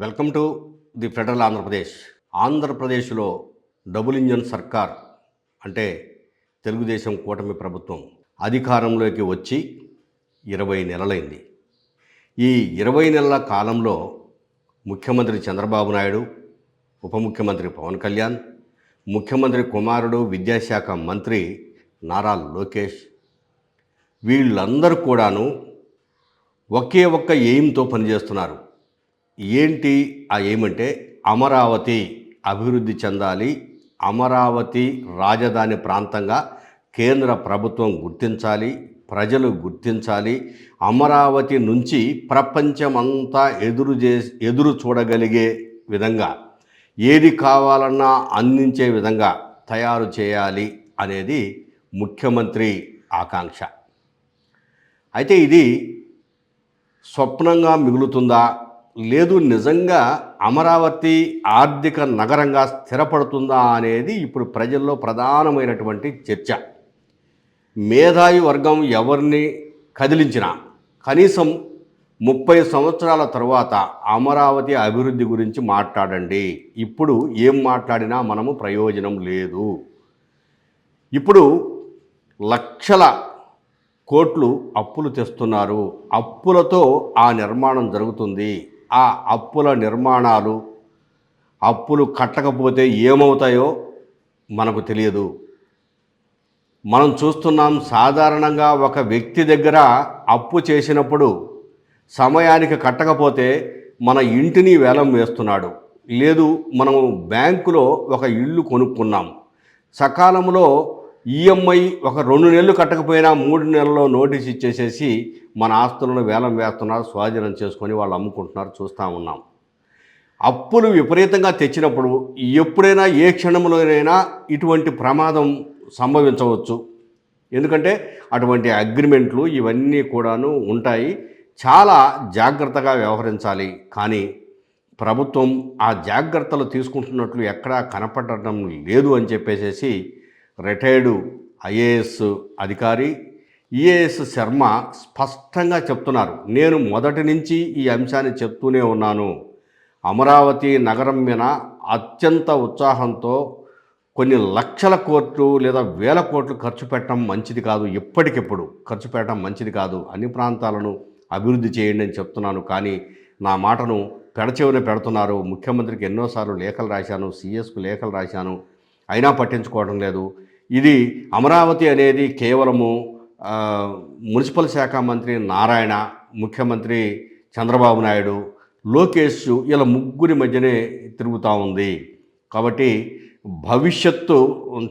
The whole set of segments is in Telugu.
Welcome to the federal Andhra Pradesh. ఆంధ్రప్రదేశ్లో డబుల్ ఇంజన్ సర్కార్ అంటే తెలుగుదేశం కూటమి ప్రభుత్వం అధికారంలోకి వచ్చి 20 నెలలైంది. ఈ 20 నెలల కాలంలో ముఖ్యమంత్రి చంద్రబాబు నాయుడు, ఉప ముఖ్యమంత్రి పవన్ కళ్యాణ్, ముఖ్యమంత్రి కుమారుడు విద్యాశాఖ మంత్రి నారా లోకేష్ వీళ్ళందరూ కూడాను ఒకే ఒక్క ఎయిమ్తో పనిచేస్తున్నారు. ఏంటి ఆ ఏమంటే అమరావతి అభివృద్ధి చెందాలి, అమరావతి రాజధాని ప్రాంతంగా కేంద్ర ప్రభుత్వం గుర్తించాలి, ప్రజలు గుర్తించాలి, అమరావతి నుంచి ప్రపంచమంతా ఎదురు చూడగలిగే విధంగా ఏది కావాలన్నా అందించే విధంగా తయారు చేయాలి అనేది ముఖ్యమంత్రి ఆకాంక్ష. అయితే ఇది స్వప్నంగా మిగులుతుందా, లేదు నిజంగా అమరావతి ఆర్థిక నగరంగా స్థిరపడుతుందా అనేది ఇప్పుడు ప్రజల్లో ప్రధానమైనటువంటి చర్చ. మేధావి వర్గం ఎవరిని కదిలించినా కనీసం 30 సంవత్సరాల తరువాత అమరావతి అభివృద్ధి గురించి మాట్లాడండి, ఇప్పుడు ఏం మాట్లాడినా మనము ప్రయోజనం లేదు. ఇప్పుడు లక్షల కోట్లు అప్పులు తెస్తున్నారు, అప్పులతో ఆ నిర్మాణం జరుగుతుంది. ఆ అప్పుల నిర్మాణాలు, అప్పులు కట్టకపోతే ఏమవుతాయో మనకు తెలియదు. మనం చూస్తున్నాం, సాధారణంగా ఒక వ్యక్తి దగ్గర అప్పు చేసినప్పుడు సమయానికి కట్టకపోతే మన ఇంటిని వేలం వేస్తున్నాడు. లేదు, మనము బ్యాంకులో ఒక ఇల్లు కొనుక్కున్నాం, సకాలంలో ఈఎంఐ ఒక 2 నెలలు కట్టకపోయినా 3 నెలల్లో నోటీస్ ఇచ్చేసేసి మన ఆస్తులను వేలం వేస్తున్నారు, స్వాధీనం చేసుకొని వాళ్ళు అమ్ముకుంటున్నారు, చూస్తూ ఉన్నాం. అప్పులు విపరీతంగా తెచ్చినప్పుడు ఎప్పుడైనా ఏ క్షణంలోనైనా ఇటువంటి ప్రమాదం సంభవించవచ్చు. ఎందుకంటే అటువంటి అగ్రిమెంట్లు ఇవన్నీ కూడాను ఉంటాయి. చాలా జాగ్రత్తగా వ్యవహరించాలి. కానీ ప్రభుత్వం ఆ జాగ్రత్తలు తీసుకుంటున్నట్లు ఎక్కడా కనపడటం లేదు అని చెప్పేసి రిటైర్డు ఐఏఎస్ అధికారి ఈఏఎస్ శర్మ స్పష్టంగా చెప్తున్నారు. నేను మొదటి నుంచి ఈ అంశాన్ని చెప్తూనే ఉన్నాను. అమరావతి నగరం మీద అత్యంత ఉత్సాహంతో కొన్ని లక్షల కోట్లు లేదా వేల కోట్లు ఖర్చు పెట్టడం మంచిది కాదు, ఎప్పటికెప్పుడు ఖర్చు పెట్టడం మంచిది కాదు, అన్ని ప్రాంతాలను అభివృద్ధి చేయండి అని చెప్తున్నాను. కానీ నా మాటను పెడచెవిన పెడుతున్నారు. ముఖ్యమంత్రికి ఎన్నోసార్లు లేఖలు రాశాను, సీఎస్కు లేఖలు రాశాను, అయినా పట్టించుకోవడం లేదు. ఇది అమరావతి అనేది కేవలము మున్సిపల్ శాఖ మంత్రి నారాయణ, ముఖ్యమంత్రి చంద్రబాబు నాయుడు, లోకేష్ ఇలా ముగ్గురి మధ్యనే తిరుగుతూ ఉంది. కాబట్టి భవిష్యత్తు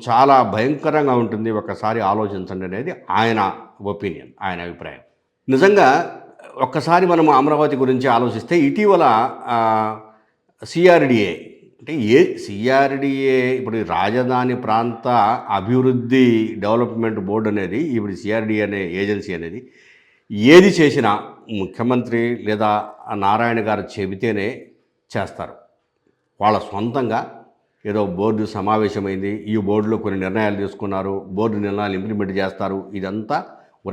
చాలా భయంకరంగా ఉంటుంది, ఒకసారి ఆలోచించండి అనేది ఆయన ఒపీనియన్, ఆయన అభిప్రాయం. నిజంగా ఒక్కసారి మనం అమరావతి గురించి ఆలోచిస్తే ఇటీవల సిఆర్డిఏ అంటే సిఆర్డిఏ ఇప్పుడు రాజధాని ప్రాంత అభివృద్ధి డెవలప్మెంట్ బోర్డు అనేది, ఇప్పుడు సిఆర్డిఏ అనే ఏజెన్సీ అనేది ఏది చేసినా ముఖ్యమంత్రి లేదా నారాయణ గారు చెబితేనే చేస్తారు. వాళ్ళ సొంతంగా ఏదో బోర్డు సమావేశమైంది, ఈ బోర్డులో కొన్ని నిర్ణయాలు తీసుకున్నారు, బోర్డు నిర్ణయాలు ఇంప్లిమెంట్ చేస్తారు, ఇదంతా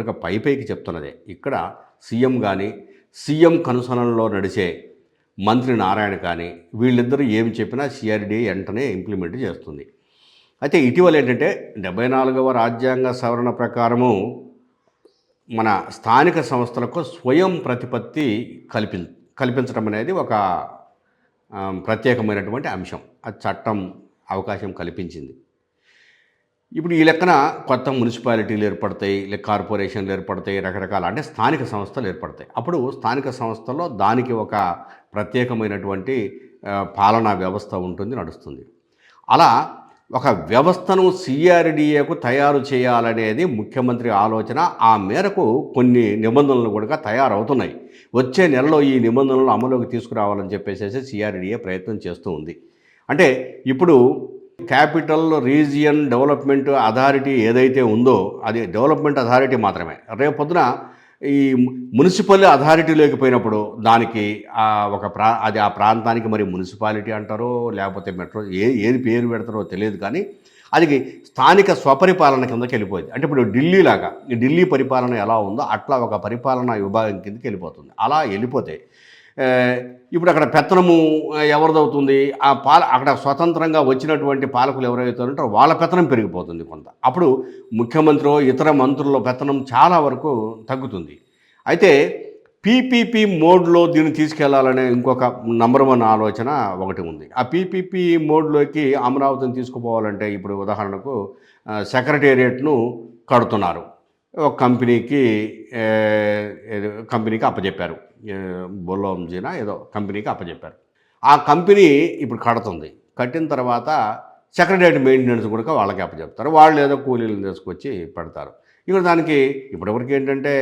ఒక పైకి చెప్తున్నదే. ఇక్కడ సీఎం కానీ సీఎం కనుసనలో నడిచే మంత్రి నారాయణ కానీ వీళ్ళిద్దరూ ఏమి చెప్పినా సిఆర్డీఏ వెంటనే ఇంప్లిమెంట్ చేస్తుంది. అయితే ఇటీవల ఏంటంటే 74వ రాజ్యాంగ సవరణ ప్రకారము మన స్థానిక సంస్థలకు స్వయం ప్రతిపత్తి కల్పించడం అనేది ఒక ప్రత్యేకమైనటువంటి అంశం. అది చట్టం అవకాశం కల్పించింది. ఇప్పుడు ఈ లెక్కన కొత్త మున్సిపాలిటీలు ఏర్పడతాయి, కార్పొరేషన్లు ఏర్పడతాయి, రకరకాల అంటే స్థానిక సంస్థలు ఏర్పడతాయి. అప్పుడు స్థానిక సంస్థల్లో దానికి ఒక ప్రత్యేకమైనటువంటి పాలనా వ్యవస్థ ఉంటుంది, నడుస్తుంది. అలా ఒక వ్యవస్థను సిఆర్డిఏకు తయారు చేయాలనేది ముఖ్యమంత్రి ఆలోచన. ఆ మేరకు కొన్ని నిబంధనలు కూడా తయారవుతున్నాయి. వచ్చే నెలలో ఈ నిబంధనలు అమలులోకి తీసుకురావాలని చెప్పేసి సిఆర్డిఏ ప్రయత్నం చేస్తూ ఉంది. అంటే ఇప్పుడు క్యాపిటల్ రీజియన్ డెవలప్మెంట్ అథారిటీ ఏదైతే ఉందో అది డెవలప్మెంట్ అథారిటీ మాత్రమే. రేపొద్దున ఈ మున్సిపల్ అథారిటీలోకి పోయినప్పుడు దానికి అది ఆ ప్రాంతానికి మరి మున్సిపాలిటీ అంటారో లేకపోతే మెట్రో ఏది పేరు పెడతారో తెలియదు, కానీ అది స్థానిక స్వపరిపాలన కిందకి వెళ్ళిపోయింది. అంటే ఇప్పుడు ఢిల్లీలాగా ఈ ఢిల్లీ పరిపాలన ఎలా ఉందో అట్లా ఒక పరిపాలనా విభాగం కిందకి వెళ్ళిపోతుంది. అలా వెళ్ళిపోతే ఆ, ఇప్పుడు అక్కడ పెత్తనము ఎవరిదవుతుంది? అక్కడ స్వతంత్రంగా వచ్చినటువంటి పాలకులు ఎవరైతే ఉంటారో వాళ్ళ పెత్తనం పెరిగిపోతుంది కొంత. అప్పుడు ముఖ్యమంత్రో, ఇతర మంత్రుల పెత్తనం చాలా వరకు తగ్గుతుంది. అయితే పీపీపీ మోడ్లో దీన్ని తీసుకెళ్లాలనే ఇంకొక నంబర్ 1 ఆలోచన ఒకటి ఉంది. ఆ పీపీపీ మోడ్లోకి అమరావతిని తీసుకుపోవాలంటే ఇప్పుడు ఉదాహరణకు సెక్రటేరియట్‌ను కడుతున్నారు. ఒక కంపెనీకి అప్పజెప్పారు. బొల్లోంజినా ఏదో కంపెనీకి అప్పజెప్పారు. ఆ కంపెనీ ఇప్పుడు కడుతుంది. కట్టిన తర్వాత సెక్రటేరియట్ మెయింటెనెన్స్ కూడా వాళ్ళకి అప్పచెప్తారు. వాళ్ళు ఏదో కూలీలను తీసుకొచ్చి పెడతారు. ఇక్కడ దానికి ఇప్పటివరకు ఏంటంటే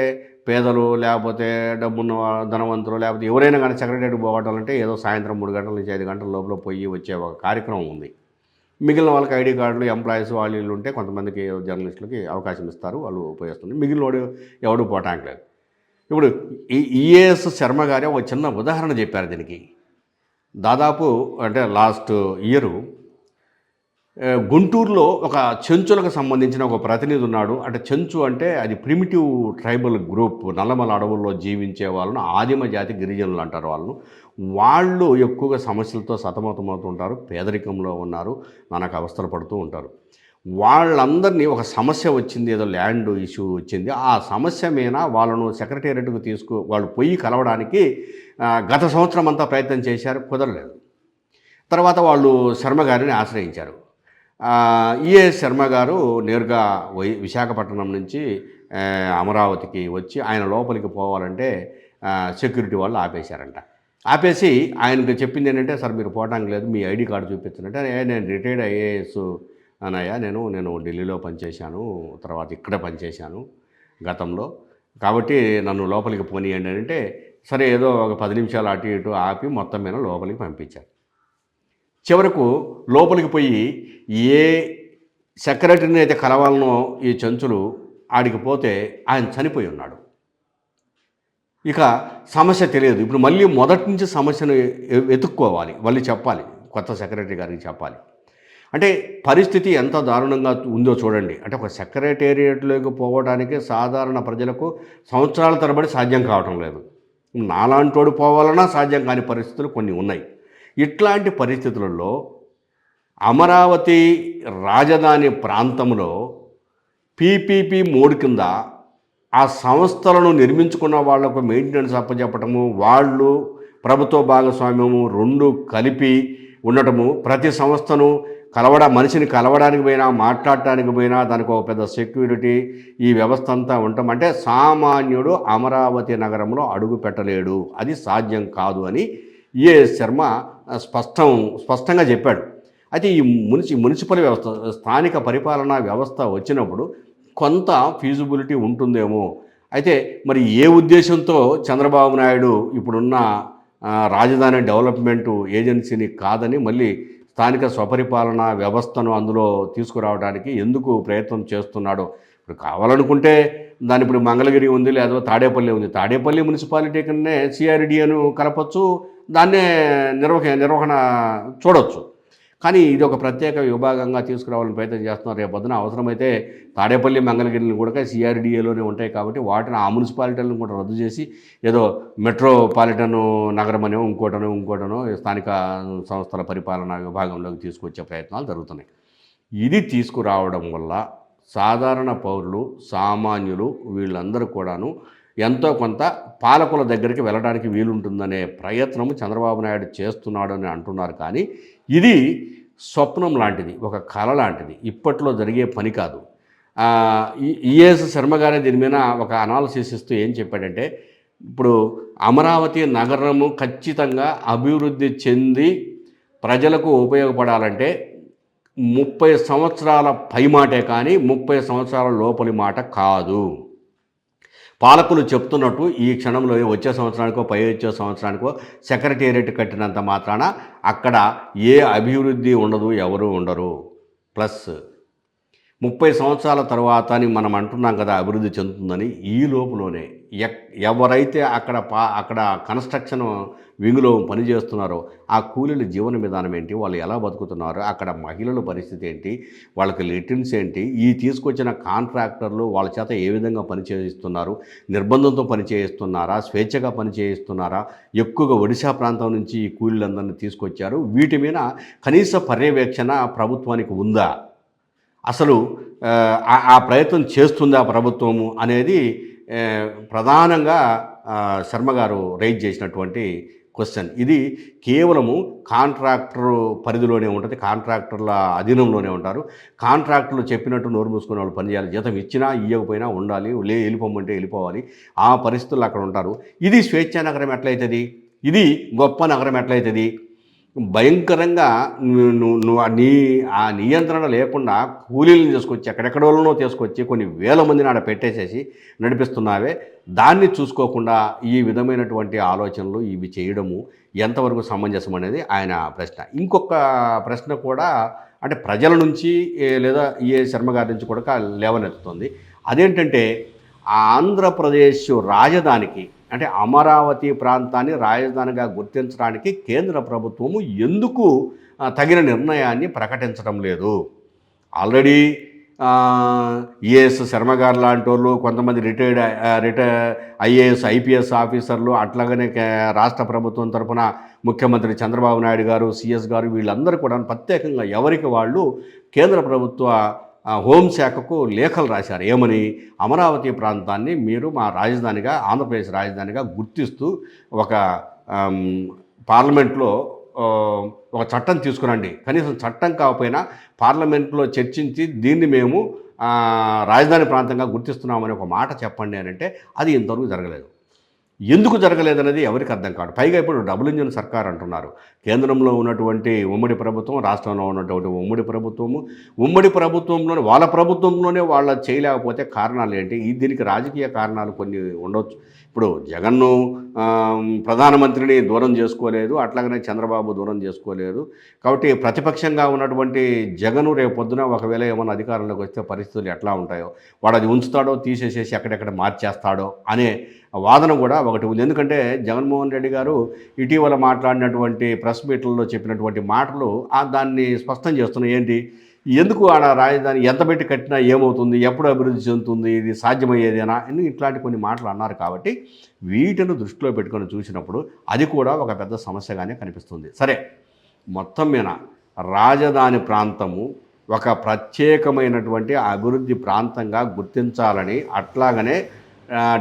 పేదలు లేకపోతే డబ్బున్న ధనవంతులు లేకపోతే ఎవరైనా కానీ సెక్రటేరియట్ పోవటాలంటే ఏదో సాయంత్రం 3 గంటల నుంచి 5 గంటల లోపల పోయి వచ్చే ఒక కార్యక్రమం ఉంది. మిగిలిన వాళ్ళకి ఐడీ కార్డులు, ఎంప్లాయీస్ వాళ్ళు వీళ్ళు ఉంటే కొంతమందికి జర్నలిస్టులకి అవకాశం ఇస్తారు. వాళ్ళు ఉపయోగిస్తుంది. మిగిలినోడు ఎవడు పోవటానికి లేదు. ఇప్పుడు ఈఏఎస్ శర్మ గారే ఒక చిన్న ఉదాహరణ చెప్పారు దీనికి. దాదాపు అంటే లాస్ట్ ఇయరు గుంటూరులో ఒక చెంచులకు సంబంధించిన ఒక ప్రతినిధి ఉన్నాడు. అంటే చెంచు అంటే అది ప్రిమిటివ్ ట్రైబల్ గ్రూప్, నల్లమల అడవుల్లో జీవించే వాళ్ళను ఆదిమ జాతి గిరిజనులు అంటారు వాళ్ళను. వాళ్ళు ఎక్కువగా సమస్యలతో సతమతమవుతుంటారు, పేదరికంలో ఉన్నారు, నానాక అవస్థలు పడుతూ ఉంటారు. వాళ్ళందరినీ ఒక సమస్య వచ్చింది, ఏదో ల్యాండ్ ఇష్యూ వచ్చింది. ఆ సమస్య మీద వాళ్ళను సెక్రటేరియట్కు వాళ్ళు పోయి కలవడానికి గత సంవత్సరం అంతా ప్రయత్నం చేశారు, కుదరలేదు. తర్వాత వాళ్ళు శర్మ గారిని ఆశ్రయించారు. ఈఏఎస్ శర్మ గారు నేరుగా విశాఖపట్నం నుంచి అమరావతికి వచ్చి ఆయన లోపలికి పోవాలంటే సెక్యూరిటీ వాళ్ళు ఆపేశారంట. ఆపేసి ఆయనకు చెప్పింది ఏంటంటే, సార్ మీరు పోవడానికి లేదు, మీ ఐడి కార్డు చూపించంటే, నేను రిటైర్డ్ ఐఏఎస్ అన్నయ్య, నేను ఢిల్లీలో పనిచేశాను, తర్వాత ఇక్కడ పనిచేశాను గతంలో, కాబట్టి నన్ను లోపలికి పోనీయండి అంటే, సరే ఏదో ఒక 10 నిమిషాలు అటు ఇటు ఆపి మొత్తం మీద లోపలికి పంపించారు. చివరకు లోపలికి పోయి ఏ సెక్రటరీని అయితే కలవాలనో ఈ చెంచులు ఆడికి పోతే ఆయన చనిపోయి ఉన్నాడు. ఇక సమస్య తెలియదు. ఇప్పుడు మళ్ళీ మొదటి నుంచి సమస్యను వెతుక్కోవాలి, మళ్ళీ చెప్పాలి, కొత్త సెక్రటరీ గారికి చెప్పాలి. అంటే పరిస్థితి ఎంత దారుణంగా ఉందో చూడండి. అంటే ఒక సెక్రటేరియట్లోకి పోవడానికి సాధారణ ప్రజలకు సంవత్సరాల తరబడి సాధ్యం కావటం లేదు. నాలాంటోడు పోవాలన్నా సాధ్యం కాని పరిస్థితులు కొన్ని ఉన్నాయి. ఇట్లాంటి పరిస్థితులలో అమరావతి రాజధాని ప్రాంతంలో పీపీపీ మోడ్ కింద ఆ సంస్థలను నిర్మించుకున్న వాళ్లకు మెయింటెనెన్స్ అప్పచెప్పటము, వాళ్ళు ప్రభుత్వ భాగస్వామ్యము రెండు కలిపి ఉండటము, ప్రతి సంస్థను మనిషిని కలవడానికి పోయినా, మాట్లాడటానికి పోయినా దానికి ఒక పెద్ద సెక్యూరిటీ, ఈ వ్యవస్థ అంతా ఉండటం అంటే సామాన్యుడు అమరావతి నగరంలో అడుగు పెట్టలేడు, అది సాధ్యం కాదు అని ఈఏఎస్ శర్మ స్పష్టంగా చెప్పాడు. అయితే ఈ మున్సిపల్ వ్యవస్థ, స్థానిక పరిపాలనా వ్యవస్థ వచ్చినప్పుడు కొంత ఫీజిబిలిటీ ఉంటుందేమో. అయితే మరి ఏ ఉద్దేశంతో చంద్రబాబు నాయుడు ఇప్పుడున్న రాజధాని డెవలప్మెంటు ఏజెన్సీని కాదని మళ్ళీ స్థానిక స్వపరిపాలనా వ్యవస్థను అందులో తీసుకురావడానికి ఎందుకు ప్రయత్నం చేస్తున్నాడో. ఇప్పుడు కావాలనుకుంటే దాని ఇప్పుడు మంగళగిరి ఉంది, లేదా తాడేపల్లి ఉంది, తాడేపల్లి మున్సిపాలిటీ కన్నా సిఆర్డిఏను కలపచ్చు, దాన్నే నిర్వహణ చూడవచ్చు. కానీ ఇది ఒక ప్రత్యేక విభాగంగా తీసుకురావాలని ప్రయత్నం చేస్తున్నారు. రేపొద్దున అవసరమైతే తాడేపల్లి, మంగళగిరిని కూడా సిఆర్డిఏలోనే ఉంటాయి కాబట్టి వాటిని ఆ మున్సిపాలిటీలను కూడా రద్దు చేసి ఏదో మెట్రోపాలిటన్ నగరం అనో ఇంకోటనో స్థానిక సంస్థల పరిపాలనా విభాగంలోకి తీసుకొచ్చే ప్రయత్నాలు జరుగుతున్నాయి. ఇది తీసుకురావడం వల్ల సాధారణ పౌరులు, సామాన్యులు వీళ్ళందరూ కూడాను ఎంతో కొంత పాలకుల దగ్గరికి వెళ్ళడానికి వీలుంటుందనే ప్రయత్నము చంద్రబాబు నాయుడు చేస్తున్నాడు అని అంటున్నారు. కానీ ఇది స్వప్నం లాంటిది, ఒక కళ లాంటిది, ఇప్పట్లో జరిగే పని కాదు. ఈఏఎస్ శర్మ గారే దీని మీద ఒక అనాలిసిస్ ఇస్తూ ఏం చెప్పాడంటే, ఇప్పుడు అమరావతి నగరము ఖచ్చితంగా అభివృద్ధి చెంది ప్రజలకు ఉపయోగపడాలంటే 30 సంవత్సరాల పై మాటే కానీ 30 సంవత్సరాల లోపలి మాట కాదు. పాలకులు చెప్తున్నట్టు ఈ క్షణంలో వచ్చే సంవత్సరానికో వచ్చే సంవత్సరానికో సెక్రటేరియట్ కట్టినంత మాత్రాన అక్కడ ఏ అభివృద్ధి ఉండదు, ఎవరు ఉండరు. ప్లస్ 30 సంవత్సరాల తర్వాత అని మనం అంటున్నాం కదా అభివృద్ధి చెందుతుందని, ఈ లోపులోనే ఎవరైతే అక్కడ కన్స్ట్రక్షన్ వింగ్లో పనిచేస్తున్నారో ఆ కూలీల జీవన విధానం ఏంటి, వాళ్ళు ఎలా బతుకుతున్నారు, అక్కడ మహిళల పరిస్థితి ఏంటి, వాళ్ళకి లెట్రిన్స్ ఏంటి, ఈ తీసుకొచ్చిన కాంట్రాక్టర్లు వాళ్ళ చేత ఏ విధంగా పని చేయిస్తున్నారు, నిర్బంధంతో పని చేయిస్తున్నారా, స్వేచ్ఛగా పని చేయిస్తున్నారా, ఎక్కువగా ఒడిశా ప్రాంతం నుంచి ఈ కూలీలందరినీ తీసుకొచ్చారు, వీటి మీద కనీస పర్యవేక్షణ ప్రభుత్వానికి ఉందా, అసలు ఆ ప్రయత్నం చేస్తుందా ప్రభుత్వము అనేది ప్రధానంగా శర్మ గారు రైజ్ చేసినటువంటి క్వశ్చన్. ఇది కేవలము కాంట్రాక్టర్ పరిధిలోనే ఉంటుంది, కాంట్రాక్టర్ల అధీనంలోనే ఉంటారు. కాంట్రాక్టర్లు చెప్పినట్టు నోరు మూసుకునే వాళ్ళు పనిచేయాలి, జీతం ఇచ్చినా ఇవ్వకపోయినా ఉండాలి, వెళ్ళిపోమంటే వెళ్ళిపోవాలి, ఆ పరిస్థితుల్లో అక్కడ ఉంటారు. ఇది స్వేచ్ఛా నగరం ఎట్లయితుంది, ఇది గొప్ప నగరం ఎట్లయితుంది, భయంకరంగా నువ్వు ఆ నియంత్రణ లేకుండా కూలీలను తీసుకొచ్చి ఎక్కడెక్కడోళ్ళనో తీసుకొచ్చి కొన్ని వేల మందిని ఆడ పెట్టేసేసి నడిపిస్తున్నావే, దాన్ని చూసుకోకుండా ఈ విధమైనటువంటి ఆలోచనలు ఇవి చేయడము ఎంతవరకు సమంజసం అనేది ఆయన ప్రశ్న. ఇంకొక ప్రశ్న కూడా అంటే ప్రజల నుంచి లేదా శర్మ గారి నుంచి కూడా లేవనెత్తుతుంది. అదేంటంటే ఆంధ్రప్రదేశ్ రాజధానికి అంటే అమరావతి ప్రాంతాన్ని రాజధానిగా గుర్తించడానికి కేంద్ర ప్రభుత్వము ఎందుకు తగిన నిర్ణయాన్ని ప్రకటించడం లేదు. ఆల్రెడీ ఈఎస్ శర్మ గారు లాంటి వాళ్ళు, కొంతమంది రిటైర్డ్ ఐఏఎస్ ఐపీఎస్ ఆఫీసర్లు, అట్లాగనే రాష్ట్ర ప్రభుత్వం తరఫున ముఖ్యమంత్రి చంద్రబాబు నాయుడు గారు, సిఎస్ గారు, వీళ్ళందరూ కూడా ప్రత్యేకంగా ఎవరికి వాళ్ళు కేంద్ర ప్రభుత్వ హోంశాఖకు లేఖలు రాశారు. ఏమని, అమరావతి ప్రాంతాన్ని మీరు మా రాజధానిగా, ఆంధ్రప్రదేశ్ రాజధానిగా గుర్తిస్తూ ఒక పార్లమెంట్లో ఒక చట్టం తీసుకురండి, కనీసం చట్టం కాకపోయినా పార్లమెంట్లో చర్చించి దీన్ని మేము రాజధాని ప్రాంతంగా గుర్తిస్తున్నామని ఒక మాట చెప్పండి అని అంటే అది ఇంతవరకు జరగలేదు. ఎందుకు జరగలేదనేది ఎవరికి అర్థం కాదు. పైగా ఇప్పుడు డబుల్ ఇంజిన్ సర్కార్ అంటున్నారు. కేంద్రంలో ఉన్నటువంటి ఉమ్మడి ప్రభుత్వం, రాష్ట్రంలో ఉన్నటువంటి ఉమ్మడి ప్రభుత్వంలోనే వాళ్ళ ప్రభుత్వంలోనే వాళ్ళ చేయలేకపోతే కారణాలు ఏంటి, దీనికి రాజకీయ కారణాలు కొన్ని ఉండొచ్చు. ఇప్పుడు జగన్ను ప్రధానమంత్రిని దూరం చేసుకోలేదు, అట్లాగనే చంద్రబాబు దూరం చేసుకోలేదు. కాబట్టి ప్రతిపక్షంగా ఉన్నటువంటి జగను రేపు పొద్దున ఒకవేళ ఏమన్నా అధికారంలోకి వస్తే పరిస్థితులు ఎట్లా ఉంటాయో, వాడు అది ఉంచుతాడో తీసేసేసి ఎక్కడెక్కడ మార్చేస్తాడో అనే వాదన కూడా ఒకటి ఉంది. ఎందుకంటే జగన్మోహన్ రెడ్డి గారు ఇటీవల మాట్లాడినటువంటి ప్రెస్ మీట్లలో చెప్పినటువంటి మాటలు దాన్ని స్పష్టం చేస్తున్నాయి. ఏంటి, ఎందుకు ఆడ రాజధాని ఎంత పెట్టి కట్టినా ఏమవుతుంది, ఎప్పుడు అభివృద్ధి చెందుతుంది, ఇది సాధ్యమయ్యేదేనా అని ఇట్లాంటి కొన్ని మాటలు అన్నారు. కాబట్టి వీటిని దృష్టిలో పెట్టుకొని చూసినప్పుడు అది కూడా ఒక పెద్ద సమస్యగానే కనిపిస్తుంది. సరే, మొత్తం మీద రాజధాని ప్రాంతము ఒక ప్రత్యేకమైనటువంటి అభివృద్ధి ప్రాంతంగా గుర్తించాలని, అట్లాగనే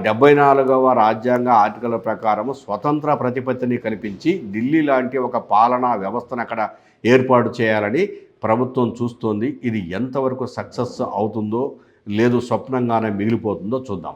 74వ రాజ్యాంగ ఆర్టికల్ ప్రకారము స్వతంత్ర ప్రతిపత్తిని కల్పించి ఢిల్లీ లాంటి ఒక పాలనా వ్యవస్థను అక్కడ ఏర్పాటు చేయాలని ప్రభుత్వం చూస్తోంది. ఇది ఎంతవరకు సక్సెస్ అవుతుందో లేదు స్వప్నంగానే మిగిలిపోతుందో చూద్దాం.